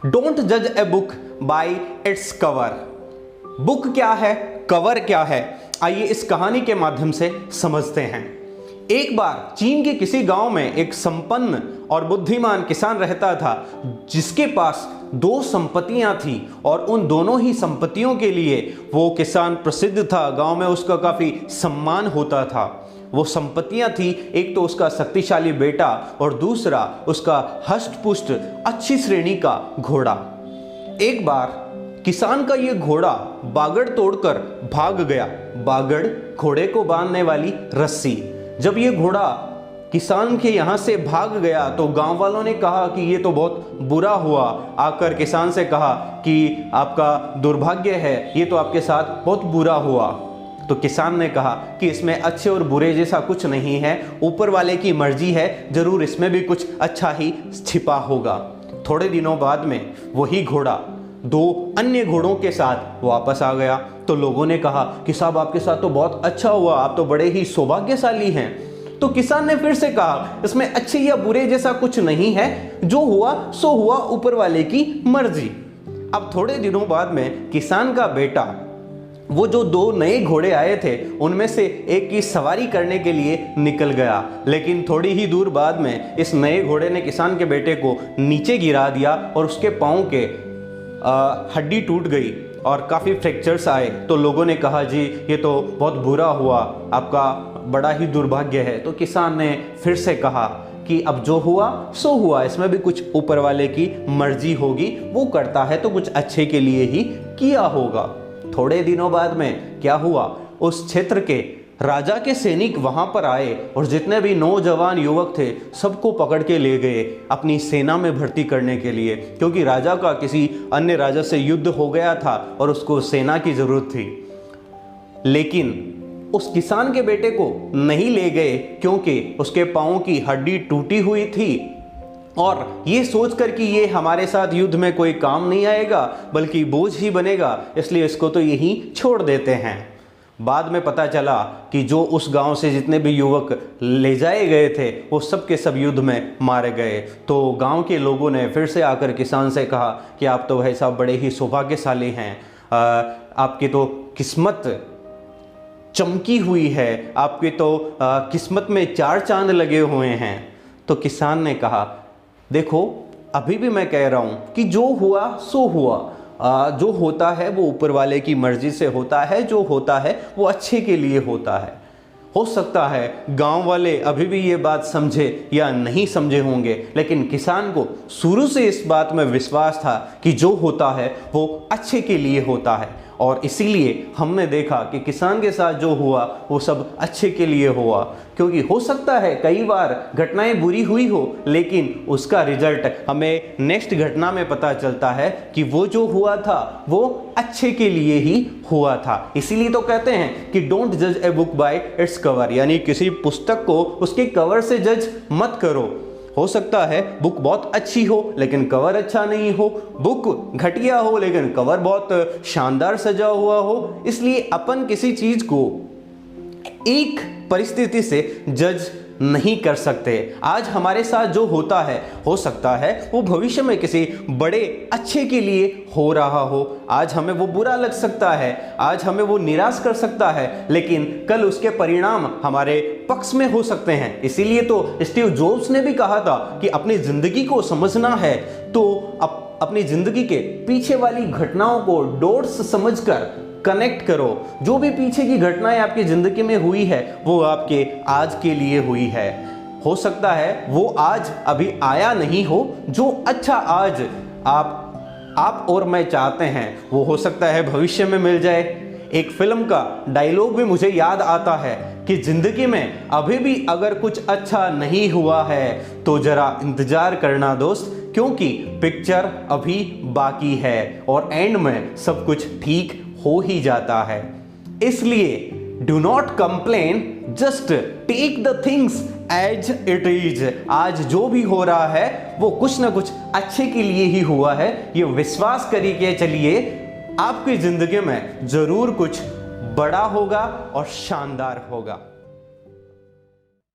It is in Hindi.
डोंट जज a book by its cover. Book क्या है, कवर क्या है, आइए इस कहानी के माध्यम से समझते हैं। एक बार चीन के किसी गांव में एक संपन्न और बुद्धिमान किसान रहता था, जिसके पास दो संपत्तियां थी और उन दोनों ही संपत्तियों के लिए वो किसान प्रसिद्ध था। गांव में उसका काफी सम्मान होता था। वो संपत्तियां थी, एक तो उसका शक्तिशाली बेटा और दूसरा उसका हष्ट-पुष्ट अच्छी श्रेणी का घोड़ा। एक बार किसान का ये घोड़ा बागड़ तोड़कर भाग गया। बागड़, घोड़े को बांधने वाली रस्सी। जब ये घोड़ा किसान के यहाँ से भाग गया तो गांव वालों ने कहा कि ये तो बहुत बुरा हुआ। आकर किसान से कहा कि आपका दुर्भाग्य है, ये तो आपके साथ बहुत बुरा हुआ। तो किसान ने कहा कि इसमें अच्छे और बुरे जैसा कुछ नहीं है, ऊपर वाले की मर्जी है, जरूर इसमें भी कुछ अच्छा ही छिपा होगा। थोड़े दिनों बाद में वही घोड़ा दो अन्य घोड़ों के साथ वापस आ गया। तो लोगों ने कहा कि साहब आपके साथ तो बहुत अच्छा हुआ, आप तो बड़े ही सौभाग्यशाली हैं। तो किसान ने फिर से कहा इसमें अच्छे या बुरे जैसा कुछ नहीं है, जो हुआ सो हुआ, ऊपर वाले की मर्जी। अब थोड़े दिनों बाद में किसान का बेटा वो जो दो नए घोड़े आए थे उनमें से एक की सवारी करने के लिए निकल गया, लेकिन थोड़ी ही दूर बाद में इस नए घोड़े ने किसान के बेटे को नीचे गिरा दिया और उसके पाँव के हड्डी टूट गई और काफ़ी फ्रैक्चर्स आए। तो लोगों ने कहा जी ये तो बहुत बुरा हुआ, आपका बड़ा ही दुर्भाग्य है। तो किसान ने फिर से कहा कि अब जो हुआ सो हुआ, इसमें भी कुछ ऊपर वाले की मर्जी होगी, वो करता है तो कुछ अच्छे के लिए ही किया होगा। थोड़े दिनों बाद में क्या हुआ, उस क्षेत्र के राजा के सैनिक वहां पर आए और जितने भी नौजवान युवक थे सबको पकड़ के ले गए अपनी सेना में भर्ती करने के लिए, क्योंकि राजा का किसी अन्य राजा से युद्ध हो गया था और उसको सेना की जरूरत थी। लेकिन उस किसान के बेटे को नहीं ले गए क्योंकि उसके पाँव की हड्डी टूटी हुई थी और ये सोचकर कि ये हमारे साथ युद्ध में कोई काम नहीं आएगा बल्कि बोझ ही बनेगा, इसलिए इसको तो यहीं छोड़ देते हैं। बाद में पता चला कि जो उस गांव से जितने भी युवक ले जाए गए थे वो सब के सब युद्ध में मारे गए। तो गांव के लोगों ने फिर से आकर किसान से कहा कि आप तो भाई साहब बड़े ही सौभाग्यशाली हैं, आपकी तो किस्मत चमकी हुई है, आपकी तो किस्मत में चार चांद लगे हुए हैं। तो किसान ने कहा देखो अभी भी मैं कह रहा हूँ कि जो हुआ सो हुआ, जो होता है वो ऊपर वाले की मर्जी से होता है, जो होता है वो अच्छे के लिए होता है। हो सकता है गांव वाले अभी भी ये बात समझे या नहीं समझे होंगे, लेकिन किसान को शुरू से इस बात में विश्वास था कि जो होता है वो अच्छे के लिए होता है और इसीलिए हमने देखा कि किसान के साथ जो हुआ वो सब अच्छे के लिए हुआ। क्योंकि हो सकता है कई बार घटनाएं बुरी हुई हो, लेकिन उसका रिजल्ट हमें नेक्स्ट घटना में पता चलता है कि वो जो हुआ था वो अच्छे के लिए ही हुआ था। इसीलिए तो कहते हैं कि डोंट जज a book by its cover, यानी किसी पुस्तक को उसके कवर से जज मत करो। हो सकता है बुक बहुत अच्छी हो लेकिन कवर अच्छा नहीं हो, बुक घटिया हो लेकिन कवर बहुत शानदार सजा हुआ हो। इसलिए अपन किसी चीज को एक परिस्थिति से जज नहीं कर सकते। आज हमारे साथ जो होता है हो सकता है वो भविष्य में किसी बड़े अच्छे के लिए हो रहा हो। आज हमें वो बुरा लग सकता है, आज हमें वो निराश कर सकता है, लेकिन कल उसके परिणाम हमारे पक्ष में हो सकते हैं। इसीलिए तो स्टीव जॉब्स ने भी कहा था कि अपनी जिंदगी को समझना है तो अपनी जिंदगी के पीछे वाली घटनाओं को डॉट्स समझकर कनेक्ट करो। जो भी पीछे की घटनाएं आपकी जिंदगी में हुई है वो आपके आज के लिए हुई है। हो सकता है वो आज अभी आया नहीं हो, जो अच्छा आज आप और मैं चाहते हैं वो हो सकता है भविष्य में मिल जाए। एक फिल्म का डायलॉग भी मुझे याद आता है कि जिंदगी में अभी भी अगर कुछ अच्छा नहीं हुआ है तो जरा इंतजार करना दोस्त, क्योंकि पिक्चर अभी बाकी है और एंड में सब कुछ ठीक हो ही जाता है। इसलिए do not complain, just take the things as it is. आज जो भी हो रहा है वो कुछ ना कुछ अच्छे के लिए ही हुआ है, ये विश्वास करिए चलिए, आपकी जिंदगी में जरूर कुछ बड़ा होगा और शानदार होगा।